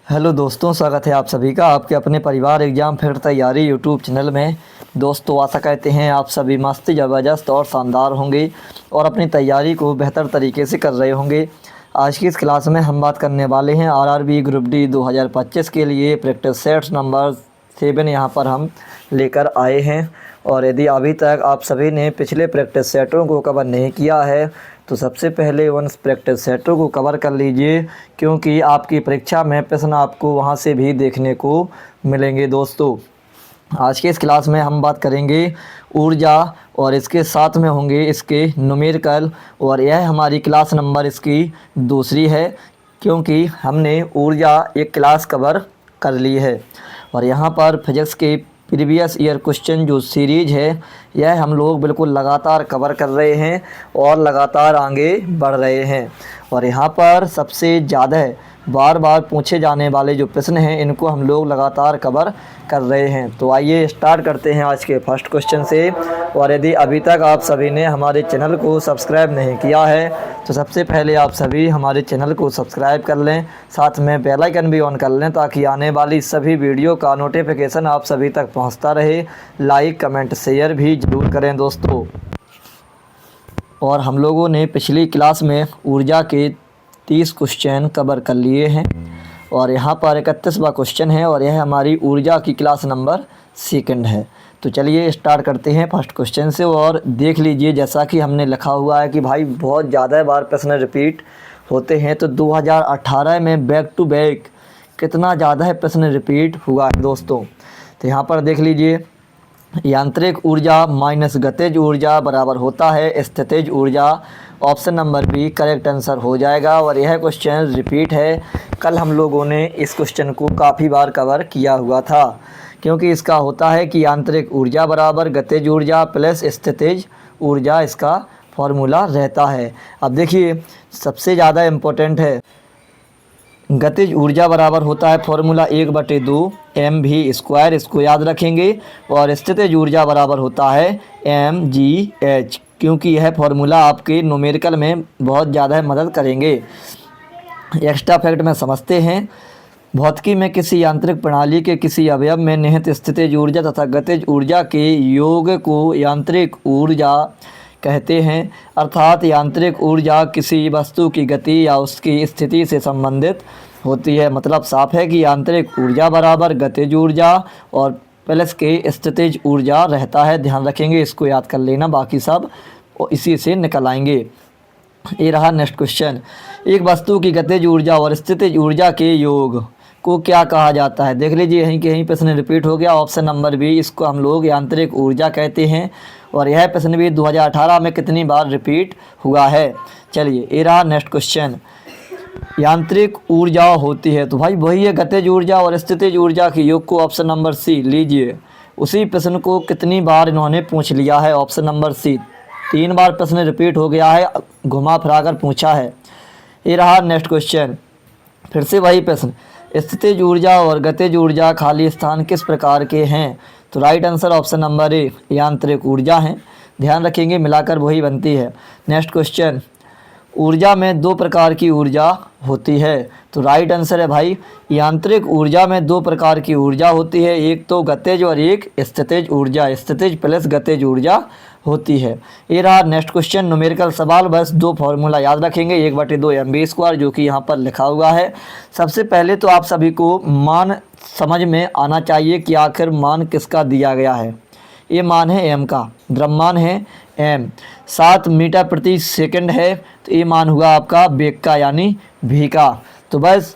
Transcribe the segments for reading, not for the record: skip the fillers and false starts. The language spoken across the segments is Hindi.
हेलो दोस्तों, स्वागत है आप सभी का आपके अपने परिवार एग्ज़ाम फिर तैयारी यूट्यूब चैनल में। दोस्तों, आशा करते हैं आप सभी मस्त ज़बरदस्त और शानदार होंगे और अपनी तैयारी को बेहतर तरीके से कर रहे होंगे। आज की इस क्लास में हम बात करने वाले हैं आरआरबी ग्रुप डी 2025 के लिए प्रैक्टिस सेट्स नंबर 7 यहाँ पर हम लेकर आए हैं। और यदि अभी तक आप सभी ने पिछले प्रैक्टिस सेटों को कवर नहीं किया है तो सबसे पहले उन प्रैक्टिस सेटों को कवर कर लीजिए, क्योंकि आपकी परीक्षा में प्रश्न आपको वहां से भी देखने को मिलेंगे। दोस्तों, आज के इस क्लास में हम बात करेंगे ऊर्जा और इसके साथ में होंगे इसके न्यूमेरिकल। और यह हमारी क्लास नंबर इसकी दूसरी है, क्योंकि हमने ऊर्जा एक क्लास कवर कर ली है। और यहाँ पर फिजिक्स के प्रीवियस ईयर क्वेश्चन जो सीरीज है यह हम लोग बिल्कुल लगातार कवर कर रहे हैं और लगातार आगे बढ़ रहे हैं। और यहाँ पर सबसे ज़्यादा बार बार पूछे जाने वाले जो प्रश्न हैं इनको हम लोग लगातार कवर कर रहे हैं। तो आइए स्टार्ट करते हैं आज के फर्स्ट क्वेश्चन से। और यदि अभी तक आप सभी ने हमारे चैनल को सब्सक्राइब नहीं किया है तो सबसे पहले आप सभी हमारे चैनल को सब्सक्राइब कर लें, साथ में बेल आइकन भी ऑन कर लें ताकि आने वाली सभी वीडियो का नोटिफिकेशन आप सभी तक पहुंचता रहे। लाइक कमेंट शेयर भी ज़रूर करें दोस्तों। और हम लोगों ने पिछली क्लास में ऊर्जा के 30 क्वेश्चन कवर कर लिए हैं और यहाँ पर 31वां क्वेश्चन है और यह हमारी ऊर्जा की क्लास नंबर 2 है। तो चलिए स्टार्ट करते हैं फर्स्ट क्वेश्चन से। और देख लीजिए, जैसा कि हमने लिखा हुआ है कि भाई बहुत ज़्यादा बार प्रश्न रिपीट होते हैं, तो 2018 में बैक टू बैक कितना ज़्यादा है प्रश्न रिपीट हुआ है दोस्तों। तो यहाँ पर देख लीजिए, यांत्रिक ऊर्जा माइनस गतिज ऊर्जा बराबर होता है स्थितिज ऊर्जा। Option number B correct answer हो जाएगा। और यह क्वेश्चन रिपीट है, कल हम लोगों ने इस क्वेश्चन को काफ़ी बार कवर किया हुआ था, क्योंकि इसका होता है कि यांत्रिक ऊर्जा बराबर गतिज ऊर्जा प्लस स्थितिज ऊर्जा, इसका फॉर्मूला रहता है। अब देखिए, सबसे ज़्यादा इम्पोर्टेंट है, गतिज ऊर्जा बराबर होता है फॉर्मूला 1/2 mv², इसको याद रखेंगे। और स्थितिज ऊर्जा बराबर होता है mgh, क्योंकि यह फॉर्मूला आपके न्यूमेरिकल में बहुत ज़्यादा मदद करेंगे। एक्स्ट्रा फैक्ट में समझते हैं। भौतिकी में किसी यांत्रिक प्रणाली के किसी अवयव में निहित स्थितिज ऊर्जा तथा गतिज ऊर्जा के योग को यांत्रिक ऊर्जा कहते हैं। अर्थात यांत्रिक ऊर्जा किसी वस्तु की गति या उसकी स्थिति से संबंधित होती है। मतलब साफ है कि यांत्रिक ऊर्जा बराबर गतिज ऊर्जा और प्लस के स्थितिज ऊर्जा रहता है। ध्यान रखेंगे, इसको याद कर लेना, बाकी सब इसी से निकल आएंगे। ये रहा नेक्स्ट क्वेश्चन। एक वस्तु की गतिज ऊर्जा और स्थितिज ऊर्जा के योग को क्या कहा जाता है? देख लीजिए, यहीं के यहीं प्रश्न रिपीट हो गया। ऑप्शन नंबर बी, इसको हम लोग यांत्रिक ऊर्जा कहते हैं। और यह प्रश्न भी 2018 में कितनी बार रिपीट हुआ है। चलिए, ये रहा नेक्स्ट क्वेश्चन। यांत्रिक ऊर्जा होती है, तो भाई वही है गतिज ऊर्जा और स्थितिज ऊर्जा के योग को ऑप्शन नंबर सी लीजिए। उसी प्रश्न को कितनी बार इन्होंने पूछ लिया है? ऑप्शन नंबर सी, 3 बार प्रश्न रिपीट हो गया है, घुमा फिरा कर पूछा है। ये रहा नेक्स्ट क्वेश्चन, फिर से वही प्रश्न, स्थितिज ऊर्जा और गतिज ऊर्जा खाली स्थान किस प्रकार के हैं? तो right answer option number A यांत्रिक ऊर्जा है। ध्यान रखेंगे, मिलाकर वही बनती है। नेक्स्ट क्वेश्चन, ऊर्जा में 2 प्रकार की ऊर्जा होती है। तो राइट आंसर है भाई, यांत्रिक ऊर्जा में 2 प्रकार की ऊर्जा होती है, एक तो गतिज और एक स्थितिज ऊर्जा, स्थितिज प्लस गतिज ऊर्जा होती है। ये रहा नेक्स्ट क्वेश्चन, न्यूमेरिकल सवाल। बस 2 फॉर्मूला याद रखेंगे, 1/2 mv² जो कि यहाँ पर लिखा हुआ है। सबसे पहले तो आप सभी को मान समझ में आना चाहिए कि आखिर मान किसका दिया गया है। ये मान है m का, द्रव्यमान है m, 7 मीटर प्रति सेकंड है, तो ये मान हुआ आपका वेग का यानी v का। तो बस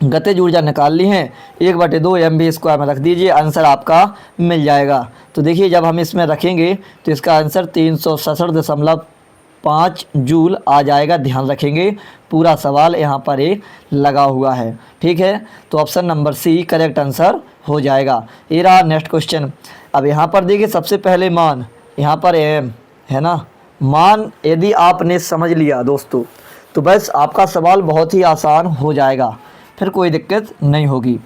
गतिज ऊर्जा निकाल ली है, 1/2 mv² में रख दीजिए, आंसर आपका मिल जाएगा। तो देखिए, जब हम इसमें रखेंगे तो इसका आंसर 367.5 जूल आ जाएगा। ध्यान रखेंगे, पूरा सवाल यहाँ पर एक लगा हुआ है, ठीक है। तो option number C correct answer हो जाएगा। ये रहा नेक्स्ट क्वेश्चन। अब यहाँ पर देखिए, सबसे पहले मान यहाँ पर m है ना, मान यदि आपने समझ लिया दोस्तों तो बस आपका सवाल बहुत ही आसान हो जाएगा, फिर कोई दिक्कत नहीं होगी।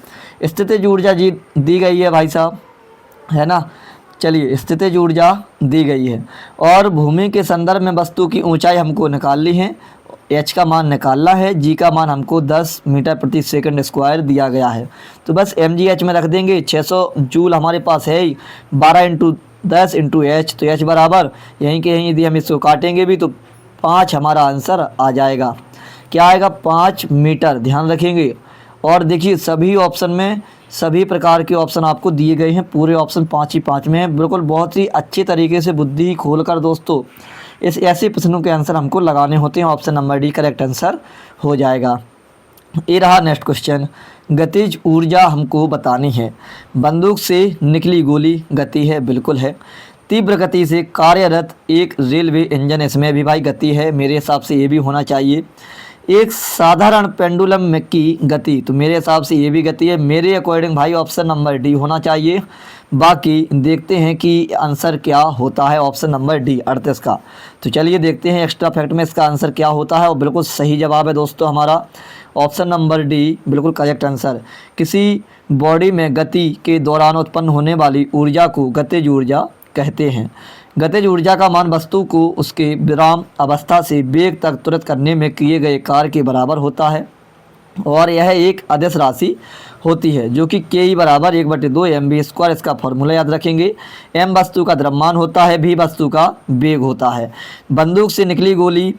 स्थितिज ऊर्जा जी दी गई है भाई साहब, है ना। चलिए, स्थितिज ऊर्जा दी गई है और भूमि के संदर्भ में वस्तु की ऊंचाई हमको निकालनी है। एच का मान निकालना है, जी का मान हमको 10 मीटर प्रति सेकंड स्क्वायर दिया गया है। तो बस एम जी एच में रख देंगे, 600 जूल हमारे पास है ही, 12 इंटू 10 इंटू एच, तो एच बराबर यहीं के यहीं यदि हम इसको काटेंगे भी तो 5 हमारा आंसर आ जाएगा। क्या आएगा? 5 मीटर, ध्यान रखेंगे। और देखिए सभी ऑप्शन में सभी प्रकार के ऑप्शन आपको दिए गए हैं, पूरे ऑप्शन 5 ही 5 में हैं। बिल्कुल बहुत ही अच्छे तरीके से बुद्धि खोलकर दोस्तों इस ऐसे प्रश्नों के आंसर हमको लगाने होते हैं। Option number D correct answer हो जाएगा। ये रहा नेक्स्ट क्वेश्चन, गतिज ऊर्जा हमको बतानी है। बंदूक से निकली गोली गति है, बिल्कुल है। तीव्र गति से कार्यरत एक रेलवे इंजन, इसमें भी भाई गति है, मेरे हिसाब से ये भी होना चाहिए। एक साधारण पेंडुलम में की गति, तो मेरे हिसाब से ये भी गति है। मेरे अकॉर्डिंग भाई ऑप्शन नंबर डी होना चाहिए। बाकी देखते हैं कि आंसर क्या होता है ऑप्शन नंबर डी 38 का। तो चलिए देखते हैं एक्स्ट्रा फैक्ट में इसका आंसर क्या होता है। और बिल्कुल सही जवाब है दोस्तों हमारा ऑप्शन नंबर डी, बिल्कुल करेक्ट आंसर। किसी बॉडी में गति के दौरान उत्पन्न होने वाली ऊर्जा को गतिज ऊर्जा कहते हैं। गतिज ऊर्जा का मान वस्तु को उसके विराम अवस्था से वेग तक तुरंत करने में किए गए कार्य के बराबर होता है और यह एक अदिश राशि होती है जो कि के बराबर 1/2 mv²। इसका फॉर्मूला याद रखेंगे। m वस्तु का द्रव्यमान होता है, v वस्तु का वेग होता है। बंदूक से निकली गोली,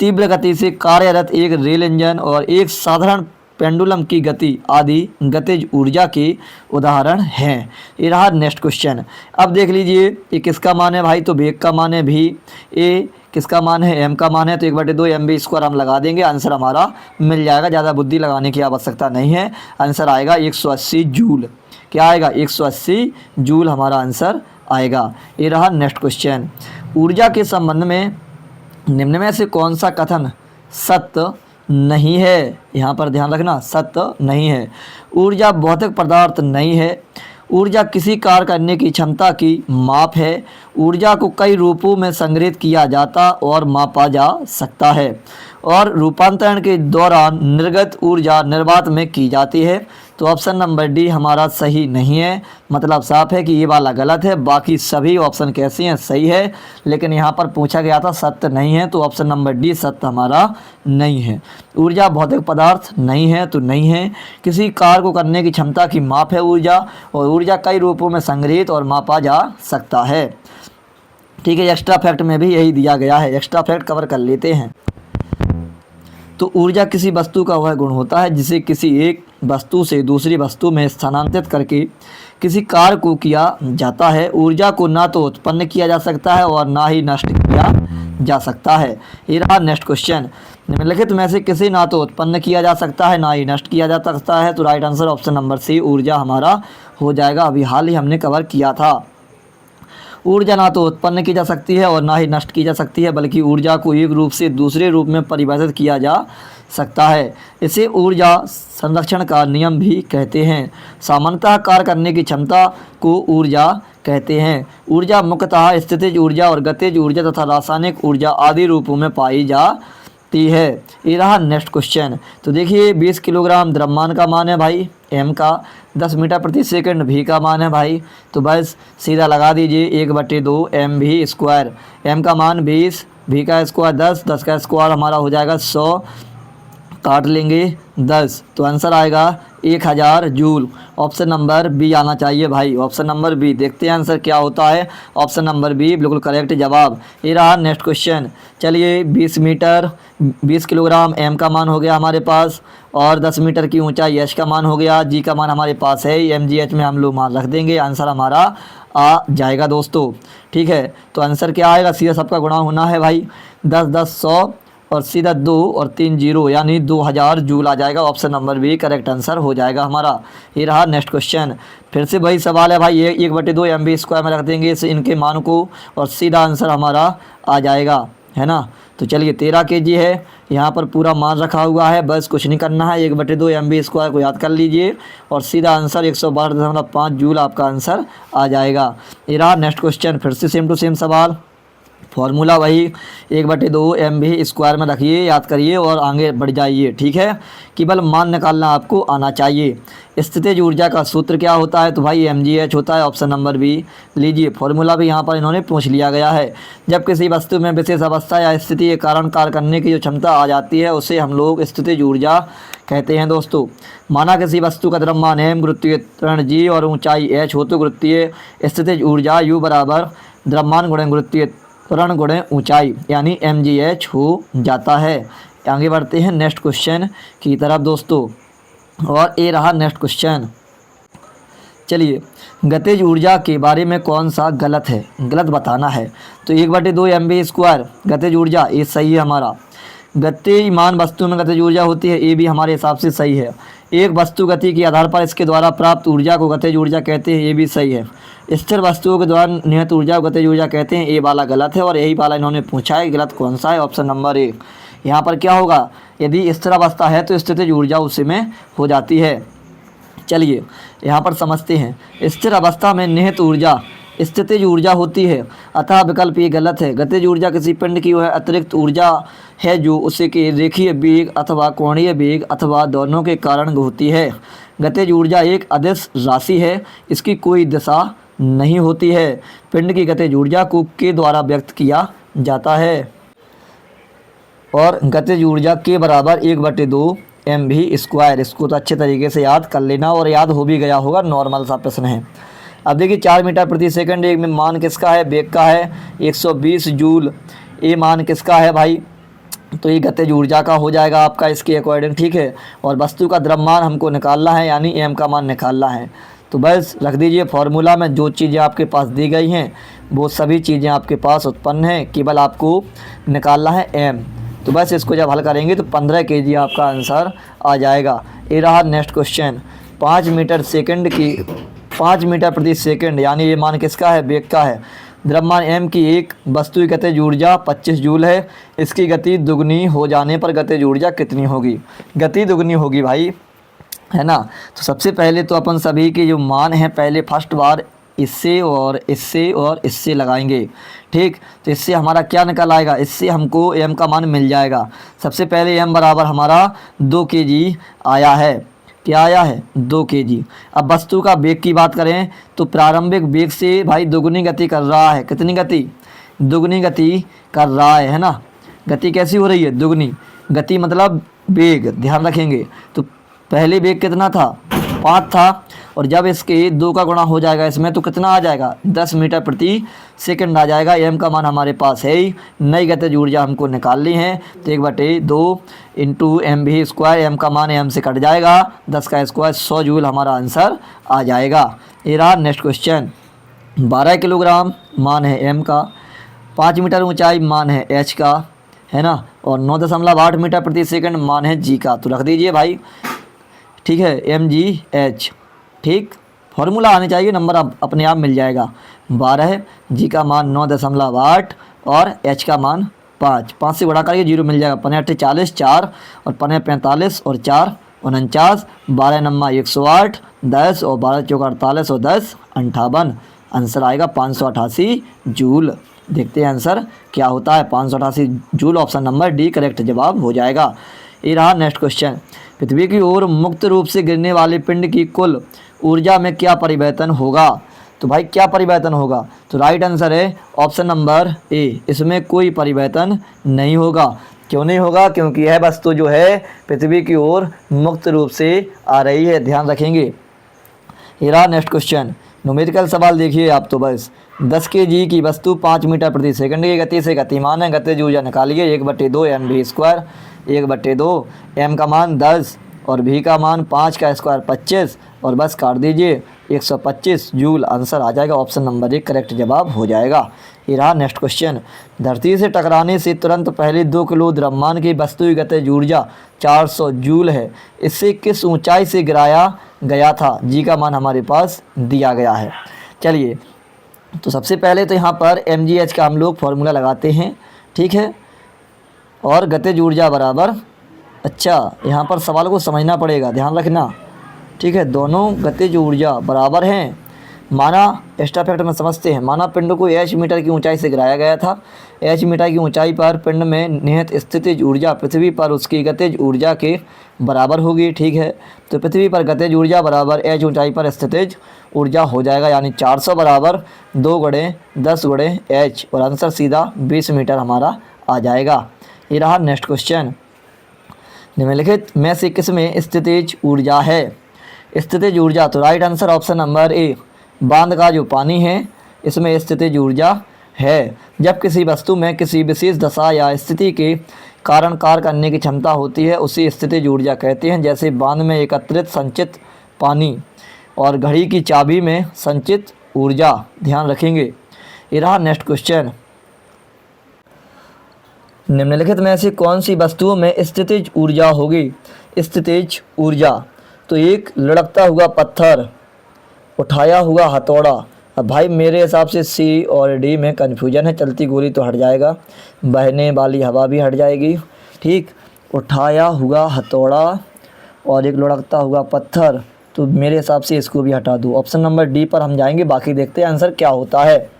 तीव्र गति से कार्यरत एक रेल इंजन और एक साधारण पेंडुलम की गति आदि गतिज ऊर्जा के उदाहरण हैं। ये रहा नेक्स्ट क्वेश्चन। अब देख लीजिए ये किसका मान है भाई, तो वेग का मान है भी, ए किसका मान है, एम का मान है, तो 1/2 mv² हम लगा देंगे, आंसर हमारा मिल जाएगा। ज़्यादा बुद्धि लगाने की आवश्यकता नहीं है, आंसर आएगा 180 जूल। क्या आएगा? 180 जूल हमारा आंसर आएगा। ये रहा नेक्स्ट क्वेश्चन। ऊर्जा के संबंध में निम्न में से कौन सा कथन सत्य नहीं है? यहाँ पर ध्यान रखना, सत्य नहीं है। ऊर्जा भौतिक पदार्थ नहीं है। ऊर्जा किसी कार्य करने की क्षमता की माप है। ऊर्जा को कई रूपों में संग्रहित किया जाता और मापा जा सकता है और रूपांतरण के दौरान निर्गत ऊर्जा निर्वात में की जाती है। तो ऑप्शन नंबर डी हमारा सही नहीं है, मतलब साफ है कि ये वाला गलत है। बाकी सभी ऑप्शन कैसे हैं? सही है, लेकिन यहाँ पर पूछा गया था सत्य नहीं है, तो ऑप्शन नंबर डी सत्य हमारा नहीं है। ऊर्जा भौतिक पदार्थ नहीं है, तो नहीं है। किसी कार्य को करने की क्षमता की माप है ऊर्जा, और ऊर्जा कई रूपों में संग्रहित और मापा जा सकता है। ठीक है, एक्स्ट्रा फैक्ट में भी यही दिया गया है। एक्स्ट्रा फैक्ट कवर कर लेते हैं। तो ऊर्जा किसी वस्तु का वह गुण होता है जिसे किसी एक वस्तु से दूसरी वस्तु में स्थानांतरित करके किसी कार्य को किया जाता है। ऊर्जा को ना तो उत्पन्न किया जा सकता है और ना ही नष्ट किया जा सकता है। ये रहा नेक्स्ट क्वेश्चन। निम्नलिखित में से किसी ना तो उत्पन्न किया जा सकता है ना ही नष्ट किया जा सकता है। तो right answer option number C ऊर्जा हमारा हो जाएगा। अभी हाल ही हमने कवर किया था। ऊर्जा ना तो उत्पन्न की जा सकती है और ना ही नष्ट की जा सकती है, बल्कि ऊर्जा को एक रूप से दूसरे रूप में परिवर्तित किया जा सकता है। इसे ऊर्जा संरक्षण का नियम भी कहते हैं। सामान्यतः कार्य करने की क्षमता को ऊर्जा कहते हैं। ऊर्जा मुख्यतः स्थितिज ऊर्जा और गतिज ऊर्जा तथा रासायनिक ऊर्जा आदि रूपों में पाई जाती है। ये रहा नेक्स्ट क्वेश्चन। तो देखिए 20 किलोग्राम द्रव्यमान का मान है भाई एम का, 10 मीटर प्रति सेकंड भी का मान है भाई, तो बस सीधा लगा दीजिए 1/2 mv²। एम का मान 20, भी का स्क्वायर 10, 10 का स्क्वायर हमारा हो जाएगा 100, काट लेंगे 10, तो आंसर आएगा 1000 जूल। ऑप्शन नंबर बी आना चाहिए भाई, ऑप्शन नंबर बी। देखते हैं आंसर क्या होता है। ऑप्शन नंबर बी बिल्कुल करेक्ट जवाब। ये रहा नेक्स्ट क्वेश्चन। चलिए 20 किलोग्राम एम का मान हो गया हमारे पास, और 10 मीटर की ऊंचाई एच का मान हो गया, जी का मान हमारे पास है, mgh में हम लोग मान रख देंगे, आंसर हमारा आ जाएगा दोस्तों। ठीक है, तो आंसर क्या आएगा? सीधा सबका गुणा होना है भाई, 10 10 100 और सीधा 2 और 3 0 यानी 2000 जूल आ जाएगा। Option number B correct answer हो जाएगा हमारा। ये रहा नेक्स्ट क्वेश्चन। फिर से वही सवाल है भाई, ये 1/2 mv² में रख देंगे इनके मान को और सीधा आंसर हमारा आ जाएगा, है ना। तो चलिए 13 kg है, यहाँ पर पूरा मान रखा हुआ है, बस कुछ नहीं करना है। 1/2 mv² को याद कर लीजिए और सीधा आंसर 112.5 जूल आपका आंसर आ जाएगा। ये रहा नेक्स्ट क्वेश्चन। फिर से सेम टू सेम सवाल। फॉर्मूला वही 1/2 mv² में रखिए, याद करिए और आगे बढ़ जाइए। ठीक है, केवल मान निकालना आपको आना चाहिए। स्थितिज ऊर्जा का सूत्र क्या होता है? तो भाई mgh होता है, ऑप्शन नंबर बी। लीजिए फॉर्मूला भी यहाँ पर इन्होंने पूछ लिया गया है। जब किसी वस्तु में विशेष अवस्था या स्थिति के कारण कार्य करने की जो क्षमता आ जाती है उसे हम लोग स्थितिज ऊर्जा कहते हैं दोस्तों। माना किसी वस्तु का द्रव्यमान m, गुरुत्वीय त्वरण g और ऊंचाई h हो तो गुरुत्वीय स्थितिज ऊर्जा U बराबर द्रव्यमान गुणे गुरुत्वीय त्वरण गुणे ऊंचाई यानी mgh हो जाता है। आगे बढ़ते हैं नेक्स्ट क्वेश्चन की तरफ दोस्तों, और ये रहा नेक्स्ट क्वेश्चन। चलिए, गतिज ऊर्जा के बारे में कौन सा गलत है, गलत बताना है। तो 1/2 mv² गतिज ऊर्जा, ये सही है हमारा। गतिमान वस्तु में गतिज ऊर्जा होती है, ये भी हमारे हिसाब से सही है। एक वस्तु गति के आधार पर इसके द्वारा प्राप्त ऊर्जा को गतिज ऊर्जा कहते हैं, ये भी सही है। स्थिर वस्तुओं के द्वारा निहित ऊर्जा को गतिज ऊर्जा कहते हैं, ये वाला गलत है और यही वाला इन्होंने पूछा है। गलत कौन सा है? Option number A. यहाँ पर क्या होगा, यदि स्थिर अवस्था है तो स्थितिज ऊर्जा उसी में हो जाती है। चलिए यहाँ पर समझते हैं। स्थिर अवस्था में निहित ऊर्जा स्थितिज ऊर्जा होती है, अतः विकल्प ये गलत है। गतिज ऊर्जा किसी पिंड की वह अतिरिक्त ऊर्जा है जो उसे के रेखीय वेग अथवा कोणीय वेग अथवा दोनों के कारण होती है। गतिज ऊर्जा एक अदिश राशि है, इसकी कोई दिशा नहीं होती है। पिंड की गतिज ऊर्जा को के द्वारा व्यक्त किया जाता है और गतिज ऊर्जा के बराबर 1/2 mv²। इसको तो अच्छे तरीके से याद कर लेना और याद हो भी गया होगा, नॉर्मल सा प्रश्न है। अब देखिए 4 मीटर प्रति सेकंड एक में मान किसका है, वेग का है 120 जूल। ये मान किसका है भाई, तो ये गतिज ऊर्जा का हो जाएगा आपका इसके अकॉर्डिंग। ठीक है, और वस्तु का द्रव्यमान हमको निकालना है यानी m का मान निकालना है। तो बस रख दीजिए फॉर्मूला में जो चीज़ें आपके पास दी गई हैं वो सभी चीज़ें आपके पास उत्पन्न हैं, केवल आपको निकालना है m। तो बस इसको जब हल करेंगे तो 15 kg आपका आंसर आ जाएगा। ये रहा नेक्स्ट क्वेश्चन। 5 मीटर प्रति सेकंड यानी ये मान किसका है, वेग का है। द्रव्यमान m की एक वस्तु की गतिज ऊर्जा 25 जूल है। इसकी गति दुगनी हो जाने पर गतिज ऊर्जा कितनी होगी? गति दुगनी होगी भाई, है ना। तो सबसे पहले तो अपन सभी के जो मान हैं पहले फर्स्ट बार इससे और इससे और इससे लगाएंगे। ठीक, तो इससे हमारा क्या निकल आएगा, इससे हमको m का मान मिल जाएगा। सबसे पहले m बराबर हमारा 2 kg आया है। क्या आया है? 2 kg। अब वस्तु का वेग की बात करें तो प्रारंभिक वेग से भाई दुगनी गति कर रहा है। कितनी गति? दुगनी गति कर रहा है ना। गति कैसी हो रही है? दुगनी। गति मतलब वेग, ध्यान रखेंगे। तो पहले वेग कितना था? 5 था, और जब इसके 2 का गुणा हो जाएगा इसमें तो कितना आ जाएगा? 10 मीटर प्रति सेकंड आ जाएगा। m का मान हमारे पास है ही। नई गतिज ऊर्जा हमको निकालनी है तो 1/2 mv²। m का मान m से कट जाएगा, 10 का स्क्वायर 100 जूल हमारा आंसर आ जाएगा। ये रहा नेक्स्ट क्वेश्चन। 12 किलोग्राम मान है m का, 5 मीटर ऊंचाई मान है h का, है ना, और 9.8 मीटर प्रति सेकंड मान है g का। तो रख दीजिए भाई, ठीक है, mgh। ठीक, फॉर्मूला आने चाहिए, नंबर अपने आप मिल जाएगा। 12, g का मान 9.8 और h का मान 5 से बढ़ा करके 0 मिल जाएगा। 5 40, 4 और 5 45 और 4 49, 12 नम्मा 108, 10 और 12 चौका 48 और 10 58। आंसर आएगा 588 जूल। देखते हैं आंसर क्या होता है। 588 joule, option number D correct जवाब हो जाएगा। ये रहा नेक्स्ट क्वेश्चन। पृथ्वी की ओर मुक्त रूप से गिरने वाले पिंड की कुल ऊर्जा में क्या परिवर्तन होगा? तो भाई क्या परिवर्तन होगा? तो राइट आंसर है ऑप्शन नंबर ए, इसमें कोई परिवर्तन नहीं होगा। क्यों नहीं होगा? क्योंकि यह वस्तु जो है पृथ्वी की ओर मुक्त रूप से आ रही है, ध्यान रखेंगे। ये रहा नेक्स्ट क्वेश्चन। न्यूमेरिकल सवाल देखिए आप। तो बस 10 kg की वस्तु 5 मीटर प्रति सेकंड की गति से गतिमान है। गतिज ऊर्जा निकालिए 1/2 mv²। 1/2 m का मान 10 और v का मान 5 का स्क्वायर 25 और बस काट दीजिए 125 जूल। आंसर आ जाएगा ऑप्शन नंबर ए करेक्ट जवाब हो जाएगा। ये रहा नेक्स्ट क्वेश्चन। धरती से टकराने से तुरंत पहले 2 किलो द्रव्यमान की वस्तु की गतिज ऊर्जा 400 जूल है। इससे किस ऊंचाई से गिराया गया था? जी का मान हमारे पास दिया गया है। चलिए, तो सबसे पहले तो यहाँ पर mgh का हम लोग फॉर्मूला लगाते हैं, ठीक है, और गतिज ऊर्जा बराबर, अच्छा यहाँ पर सवाल को समझना पड़ेगा, ध्यान रखना, ठीक है। दोनों गतिज ऊर्जा बराबर हैं माना स्टैफेक्ट में समझते हैं, माना पिंड को h मीटर की ऊंचाई से गिराया गया था। h मीटर की ऊंचाई पर पिंड में निहित स्थितिज ऊर्जा पृथ्वी पर उसकी गतिज ऊर्जा के बराबर होगी। ठीक है, तो पृथ्वी पर गतिज ऊर्जा बराबर h ऊंचाई पर स्थितिज ऊर्जा हो जाएगा, यानी 400 बराबर 2 × 10 × h, और आंसर सीधा 20 मीटर हमारा आ जाएगा। ये रहा नेक्स्ट क्वेश्चन। निम्नलिखित में से किसमें स्थितिज ऊर्जा है? स्थितिज ऊर्जा, तो right answer option number A, बांध का जो पानी है इसमें स्थितिज ऊर्जा है। जब किसी वस्तु में किसी विशेष दशा या स्थिति के कारण कार्य करने की क्षमता होती है उसी स्थितिज ऊर्जा कहते हैं, जैसे बांध में एकत्रित संचित पानी और घड़ी की चाबी में संचित ऊर्जा। ध्यान रखेंगे। ये रहा नेक्स्ट क्वेश्चन। निम्नलिखित में से कौन सी वस्तुओं में स्थितिज ऊर्जा होगी? स्थितिज ऊर्जा, तो एक लुढ़कता हुआ पत्थर, उठाया हुआ हथौड़ा। अब भाई मेरे हिसाब से सी और डी में कन्फ्यूजन है, चलती गोली तो हट जाएगा, बहने वाली हवा भी हट जाएगी। ठीक, उठाया हुआ हथौड़ा और एक लुढ़कता हुआ पत्थर, तो मेरे हिसाब से इसको भी हटा दूँ। ऑप्शन नंबर डी पर हम जाएंगे, बाकी देखते हैं आंसर क्या होता है।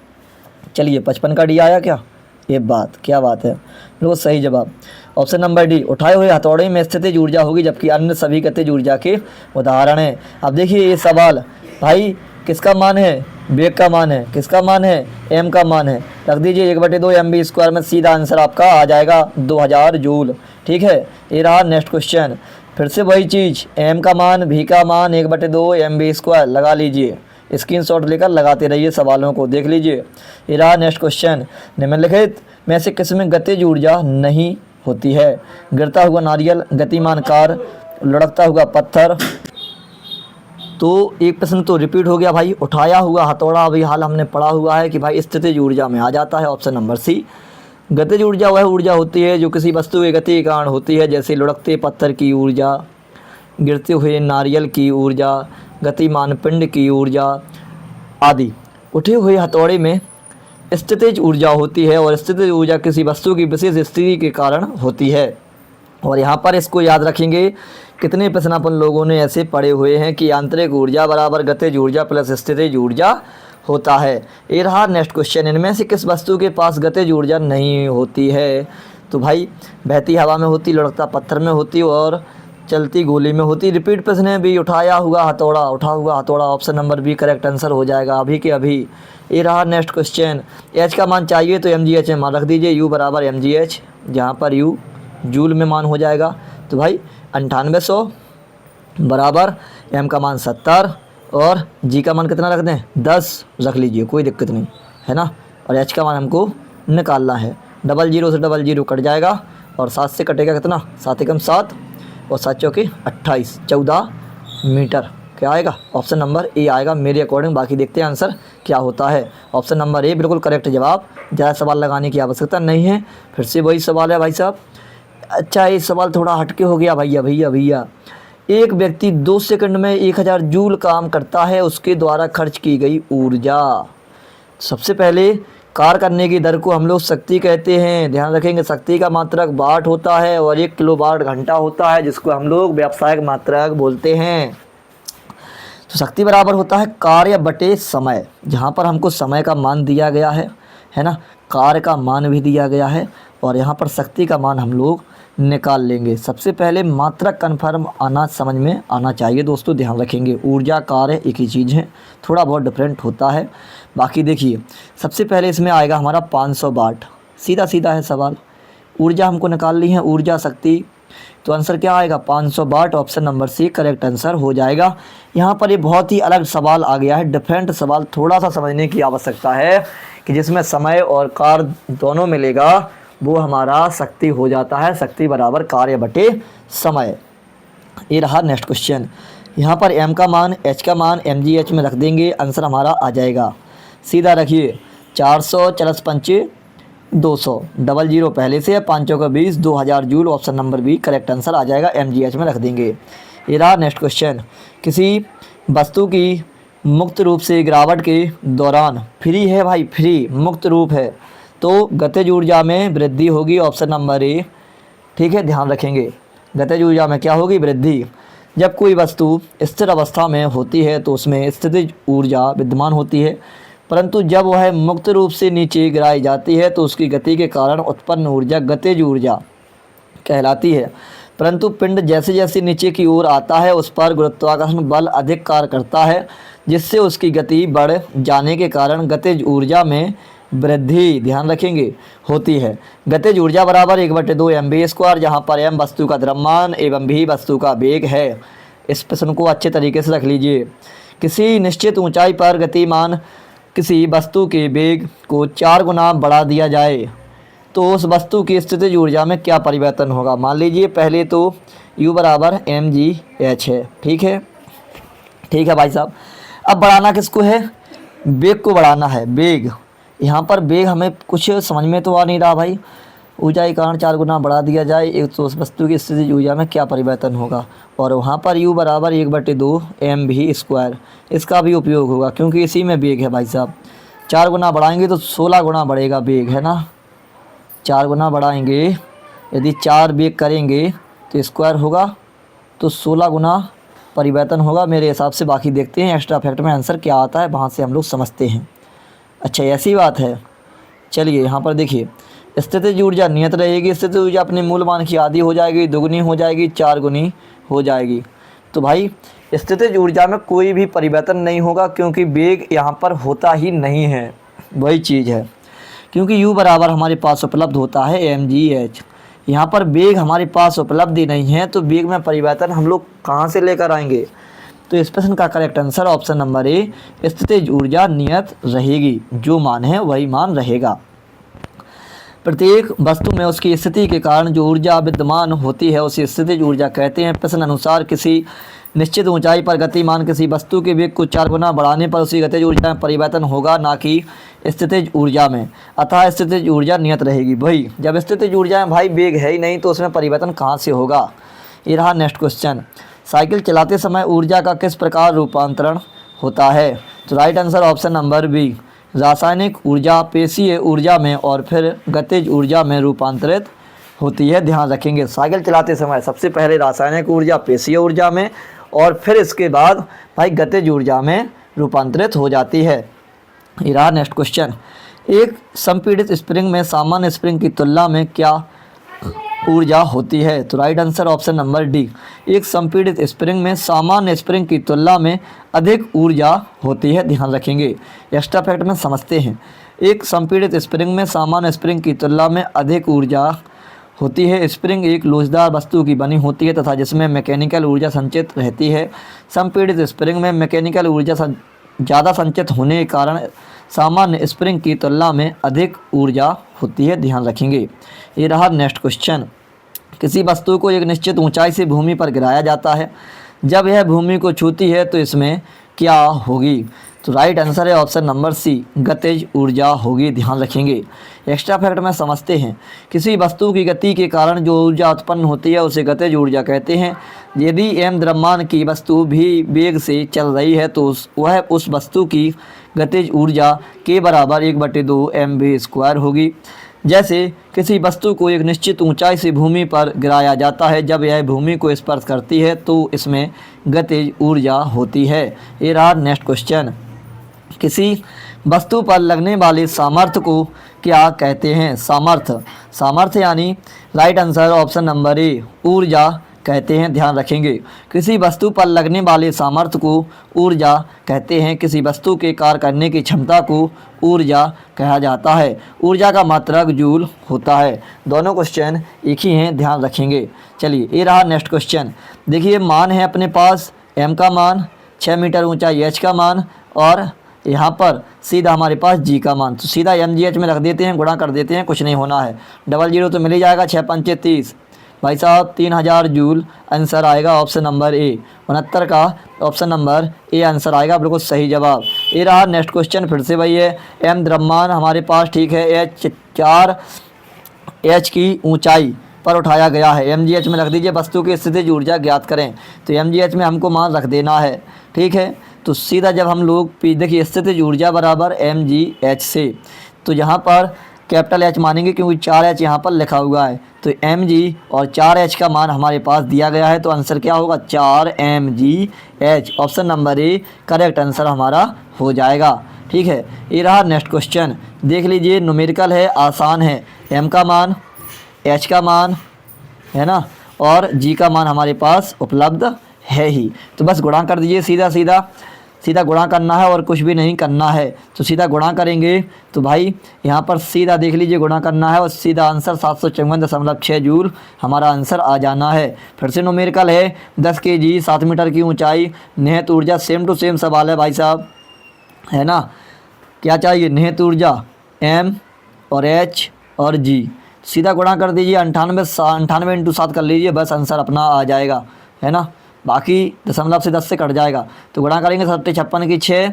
चलिए 55 का डी आया क्या? ये बात, क्या बात है, बिल्कुल सही जवाब। ऑप्शन नंबर डी, उठाए हुए हथौड़े में स्थितिज ऊर्जा होगी, जबकि अन्य सभी गतिज ऊर्जा के उदाहरण हैं। अब देखिए ये सवाल भाई किसका मान है? वेग का मान है। किसका मान है? एम का मान है। रख दीजिए 1/2 mv² में, सीधा आंसर आपका आ जाएगा 2000 जूल। ठीक है, ये रहा नेक्स्ट क्वेश्चन। फिर से वही चीज़, एम का मान, भी का मान 1/2 mv² लगा लीजिए, स्क्रीनशॉट लेकर लगाते रहिए, सवालों को देख लीजिए। ये रहा नेक्स्ट क्वेश्चन। निम्नलिखित में से किसमें गतिज ऊर्जा नहीं होती है? गिरता हुआ नारियल, गतिमान कार, लुढ़कता हुआ पत्थर। तो एक प्रश्न तो रिपीट हो गया भाई, उठाया हुआ हथौड़ा अभी हाल हमने पढ़ा हुआ है कि भाई स्थितिज ऊर्जा में आ जाता है। Option number C. गतिज ऊर्जा वह ऊर्जा होती है जो किसी वस्तु की गति के कारण होती है, जैसे लुढ़कते पत्थर की ऊर्जा, गिरते हुए नारियल की ऊर्जा, गतिमान पिंड की ऊर्जा आदि। उठे हुए हथौड़े में स्थितिज ऊर्जा होती है और स्थितिज ऊर्जा किसी वस्तु की विशेष स्थिति के कारण होती है। और यहाँ पर इसको याद रखेंगे, कितने प्रश्न अपन लोगों ने ऐसे पढ़े हुए हैं कि आंतरिक ऊर्जा बराबर गतिज ऊर्जा प्लस स्थितिज ऊर्जा होता है। ये रहा नेक्स्ट क्वेश्चन। इनमें से किस वस्तु के पास गतिज ऊर्जा नहीं होती है? तो भाई बहती हवा में होती, लुढ़कता पत्थर में होती और चलती गोली में होती। रिपीट प्रश्न है भी, उठाया हुआ हथौड़ा, उठा हुआ हथौड़ा, option number B correct answer हो जाएगा अभी के अभी। ये रहा नेक्स्ट क्वेश्चन। एच का मान चाहिए तो mgh में मान रख दीजिए, u बराबर mgh, जहाँ पर u जूल में मान हो जाएगा। तो भाई 9800 बराबर m का मान 70 और g का मान कितना रख दें? 10 रख लीजिए, कोई दिक्कत नहीं है ना। और h का मान हमको निकालना है। 00 से 00 कट जाएगा और 7 से कटेगा कितना? 7 एकम 7 और 7 चौके 28, 14 मीटर। क्या आएगा? ऑप्शन नंबर ए आएगा मेरे अकॉर्डिंग। बाकी देखते हैं आंसर क्या होता है। ऑप्शन नंबर ए बिल्कुल करेक्ट जवाब, ज़्यादा सवाल लगाने की आवश्यकता नहीं है। फिर से वही सवाल है भाई साहब। अच्छा, ये सवाल थोड़ा हटके हो गया भैया। एक व्यक्ति 2 सेकंड में 1000 जूल काम करता है, उसके द्वारा खर्च की गई ऊर्जा। सबसे पहले कार्य करने की दर को हम लोग शक्ति कहते हैं। ध्यान रखेंगे, शक्ति का मात्रक वाट होता है और 1 किलोवाट घंटा होता है, जिसको हम लोग व्यावसायिक मात्रक बोलते हैं। तो शक्ति बराबर होता है कार्य बटे समय, जहाँ पर हमको समय का मान दिया गया है ना, कार्य का मान भी दिया गया है और यहाँ पर शक्ति का मान हम लोग निकाल लेंगे। सबसे पहले मात्रक कन्फर्म आना समझ में आना चाहिए दोस्तों, ध्यान रखेंगे। ऊर्जा कार्य एक ही चीज़ है, थोड़ा बहुत डिफरेंट होता है। बाकी देखिए, सबसे पहले इसमें आएगा हमारा 500 वाट। सीधा है सवाल, ऊर्जा हमको निकालनी है, ऊर्जा शक्ति, तो आंसर क्या आएगा? 500 watt. Option number C correct answer हो जाएगा। यहाँ पर ये बहुत ही अलग सवाल आ गया है, डिफरेंट सवाल, थोड़ा सा समझने की आवश्यकता है कि जिसमें समय और कार्य दोनों मिलेगा, वो हमारा शक्ति हो जाता है। शक्ति बराबर कार्य बटे समय। ये रहा नेक्स्ट क्वेश्चन। यहाँ पर m का मान, h का मान mgh में रख देंगे, आंसर हमारा आ जाएगा। सीधा रखिए, 400 + 5 200, 00 पहले से है, 5 चौका 20, 2000 joule. Option number B correct answer आ जाएगा, mgh में रख देंगे। ये रहा नेक्स्ट क्वेश्चन। किसी वस्तु की मुक्त रूप से गिरावट के दौरान, फ्री है भाई, फ्री मुक्त रूप है, तो गतिज ऊर्जा में वृद्धि होगी। ऑप्शन नंबर ए, ठीक है, ध्यान रखेंगे। गतिज ऊर्जा में क्या होगी? वृद्धि। जब कोई वस्तु स्थिर अवस्था में होती है तो उसमें स्थितिज ऊर्जा विद्यमान होती है, परंतु जब वह मुक्त रूप से नीचे गिराई जाती है तो उसकी गति के कारण उत्पन्न ऊर्जा गतिज ऊर्जा कहलाती है। परंतु पिंड जैसे जैसे नीचे की ओर आता है उस पर गुरुत्वाकर्षण बल अधिक कार्य करता है, जिससे उसकी गति बढ़ जाने के कारण गतिज ऊर्जा में वृद्धि, ध्यान रखेंगे, होती है। गतिज ऊर्जा बराबर 1/2 mv², जहाँ पर m वस्तु का द्रव्यमान एवं v वस्तु का वेग है। इस प्रश्न को अच्छे तरीके से रख लीजिए। किसी निश्चित ऊंचाई पर गतिमान किसी वस्तु के वेग को 4 गुना बढ़ा दिया जाए तो उस वस्तु की स्थितिज ऊर्जा में क्या परिवर्तन होगा। मान लीजिए पहले तो u बराबर mgh है, ठीक है भाई साहब। अब बढ़ाना किसको है, वेग को बढ़ाना है। वेग, यहाँ पर वेग हमें कुछ समझ में तो आ नहीं रहा भाई। ऊंचाई कारण 4 गुना बढ़ा दिया जाए एक तो उस वस्तु की स्थितिज ऊर्जा में क्या परिवर्तन होगा, और वहाँ पर u बराबर 1/2 mv², इसका भी उपयोग होगा क्योंकि इसी में वेग है भाई साहब। 4 गुना बढ़ाएंगे तो 16 गुना बढ़ेगा वेग, है ना। 4 गुना बढ़ाएंगे, यदि 4 वेग करेंगे तो स्क्वायर होगा, तो 16 गुना परिवर्तन होगा मेरे हिसाब से। बाकी देखते हैं एक्स्ट्रा फैक्ट में आंसर क्या आता है, वहाँ से हम लोग समझते हैं। अच्छा, ऐसी बात है। चलिए यहाँ पर देखिए, स्थितिज ऊर्जा नियत रहेगी। स्थितिज ऊर्जा अपने मूल मान की आधी हो जाएगी, दुगनी हो जाएगी, 4 गुनी हो जाएगी। तो भाई स्थितिज ऊर्जा में कोई भी परिवर्तन नहीं होगा क्योंकि वेग यहाँ पर होता ही नहीं है, वही चीज़ है। क्योंकि u बराबर हमारे पास उपलब्ध होता है mgh, यहाँ पर वेग हमारे पास उपलब्ध ही नहीं है, तो वेग में परिवर्तन हम लोग कहाँ से लेकर आएंगे। तो इस प्रश्न का correct answer option number A, स्थितिज ऊर्जा नियत रहेगी, जो मान है वही मान रहेगा। प्रत्येक वस्तु में उसकी स्थिति के कारण जो ऊर्जा विद्यमान होती है उसे स्थितिज ऊर्जा कहते हैं। प्रश्न अनुसार किसी निश्चित ऊंचाई पर गतिमान किसी वस्तु के वेग को 4 गुना बढ़ाने पर उसकी गतिज ऊर्जा में परिवर्तन होगा, ना कि स्थितिज ऊर्जा में, अतः स्थितिज ऊर्जा नियत रहेगी। वही जब स्थितिज ऊर्जा में भाई वेग है ही नहीं तो उसमें परिवर्तन कहाँ से होगा। ये रहा नेक्स्ट क्वेश्चन, साइकिल चलाते समय ऊर्जा का किस प्रकार रूपांतरण होता है। तो right answer option number B, रासायनिक ऊर्जा पेशीय ऊर्जा में और फिर गतिज ऊर्जा में रूपांतरित होती है। ध्यान रखेंगे, साइकिल चलाते समय सबसे पहले रासायनिक ऊर्जा पेशीय ऊर्जा में और फिर इसके बाद भाई गतिज ऊर्जा में रूपांतरित हो जाती है। ये रहा नेक्स्ट क्वेश्चन, एक संपीड़ित स्प्रिंग में सामान्य स्प्रिंग की तुलना में क्या ऊर्जा होती है। तो right answer option number D, एक संपीड़ित स्प्रिंग में सामान्य स्प्रिंग की तुलना में अधिक ऊर्जा होती है। ध्यान रखेंगे, एक्स्ट्रा फैक्ट में समझते हैं। एक संपीड़ित स्प्रिंग में सामान्य स्प्रिंग की तुलना में अधिक ऊर्जा होती है। स्प्रिंग एक लोचदार वस्तु की बनी होती है तथा जिसमें मैकेनिकल ऊर्जा संचित रहती है। संपीड़ित स्प्रिंग में मैकेनिकल ऊर्जा ज़्यादा संचित होने के कारण सामान्य स्प्रिंग की तुलना में अधिक ऊर्जा होती है। ध्यान रखेंगे। ये रहा नेक्स्ट क्वेश्चन, किसी वस्तु को एक निश्चित ऊंचाई से भूमि पर गिराया जाता है, जब यह भूमि को छूती है तो इसमें क्या होगी। तो राइट आंसर है ऑप्शन नंबर सी, गतिज ऊर्जा होगी। ध्यान रखेंगे, एक्स्ट्रा फैक्ट में समझते हैं। किसी वस्तु की गति के कारण जो ऊर्जा उत्पन्न होती है उसे गतिज ऊर्जा कहते हैं। यदि m द्रव्यमान की वस्तु भी वेग से चल रही है तो वह उस वस्तु की गतिज ऊर्जा के बराबर 1/2 mv² होगी। जैसे किसी वस्तु को एक निश्चित ऊंचाई से भूमि पर गिराया जाता है, जब यह भूमि को स्पर्श करती है तो इसमें गतिज ऊर्जा होती है। ये रहा नेक्स्ट क्वेश्चन, किसी वस्तु पर लगने वाले सामर्थ्य को क्या कहते हैं। सामर्थ्य यानी right answer option number A, ऊर्जा कहते हैं। ध्यान रखेंगे, किसी वस्तु पर लगने वाले सामर्थ्य को ऊर्जा कहते हैं। किसी वस्तु के कार्य करने की क्षमता को ऊर्जा कहा जाता है। ऊर्जा का मात्रक जूल होता है। दोनों क्वेश्चन एक ही हैं, ध्यान रखेंगे। चलिए, ये रहा नेक्स्ट क्वेश्चन। देखिए, मान है अपने पास m का मान, 6 मीटर ऊंचा h का मान और यहाँ पर सीधा हमारे पास g का मान। तो सीधा mgh में रख देते हैं, गुणा कर देते हैं, कुछ नहीं होना है। 00 तो मिल ही जाएगा, 6 पंचे 30 भाई साहब 3000 जूल आंसर आएगा ऑप्शन नंबर ए। 69 का ऑप्शन नंबर ए आंसर आएगा, बिल्कुल सही जवाब। ये रहा नेक्स्ट क्वेश्चन, फिर से वही है। m द्रव्यमान हमारे पास, ठीक है, h4 h की ऊंचाई पर उठाया गया है। mgh में रख दीजिए, वस्तु की स्थितिज ऊर्जा ज्ञात करें। तो mgh में हमको मान रख देना है, ठीक है। तो सीधा जब हम लोग देखिए स्थितिज ऊर्जा बराबर mgh से, तो यहाँ पर कैपिटल H मानेंगे क्योंकि 4H यहाँ पर लिखा हुआ है। तो तो mg और 4h का मान हमारे पास दिया गया है, तो आंसर क्या होगा 4mgh। Option number A correct answer हमारा हो जाएगा। ठीक है, ये रहा नेक्स्ट क्वेश्चन। देख लीजिए, न्यूमेरिकल है, आसान है। m का मान, h का मान है ना, और g का मान हमारे पास उपलब्ध है ही, तो बस गुणा कर दीजिए। सीधा गुणा करना है और कुछ भी नहीं करना है। तो सीधा गुणा करेंगे तो भाई यहाँ पर सीधा देख लीजिए गुणा करना है और सीधा आंसर 754.6 जूल हमारा आंसर आ जाना है। फिर से न्यूमेरिकल है, 10 kg, 7 मीटर की ऊंचाई, निहित ऊर्जा सेम टू सेम सवाल है भाई साहब, है ना। क्या चाहिए, निहित ऊर्जा m और h और g। सीधा गुणा कर दीजिए, 98 इंटू 7 कर लीजिए, बस आंसर अपना आ जाएगा, है ना। बाकी दशमलव से 10 से कट जाएगा, तो गुणा करेंगे 756 की 6,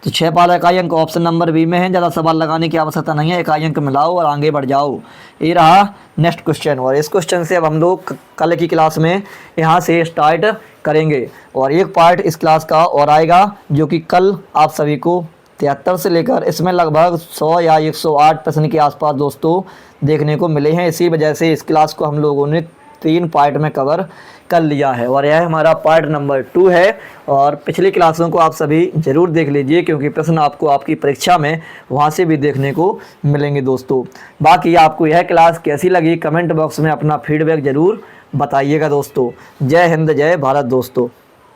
तो 6 पाला इकाई अंक ऑप्शन नंबर बी में है। ज़्यादा सवाल लगाने की आवश्यकता नहीं है, इकाई अंक मिलाओ और आगे बढ़ जाओ। ये रहा नेक्स्ट क्वेश्चन, और इस क्वेश्चन से अब हम लोग कल की क्लास में यहाँ से स्टार्ट करेंगे, और एक पार्ट इस क्लास का और आएगा जो कि कल आप सभी को 73 से लेकर इसमें लगभग 100 या 108 प्रश्न के आसपास दोस्तों देखने को मिले हैं। इसी वजह से इस क्लास को हम लोगों ने 3 पार्ट में कवर कर लिया है, और यह हमारा पार्ट नंबर 2 है। और पिछली क्लासों को आप सभी ज़रूर देख लीजिए, क्योंकि प्रश्न आपको आपकी परीक्षा में वहाँ से भी देखने को मिलेंगे दोस्तों। बाकी आपको यह क्लास कैसी लगी कमेंट बॉक्स में अपना फीडबैक ज़रूर बताइएगा दोस्तों। जय हिंद, जय भारत दोस्तों।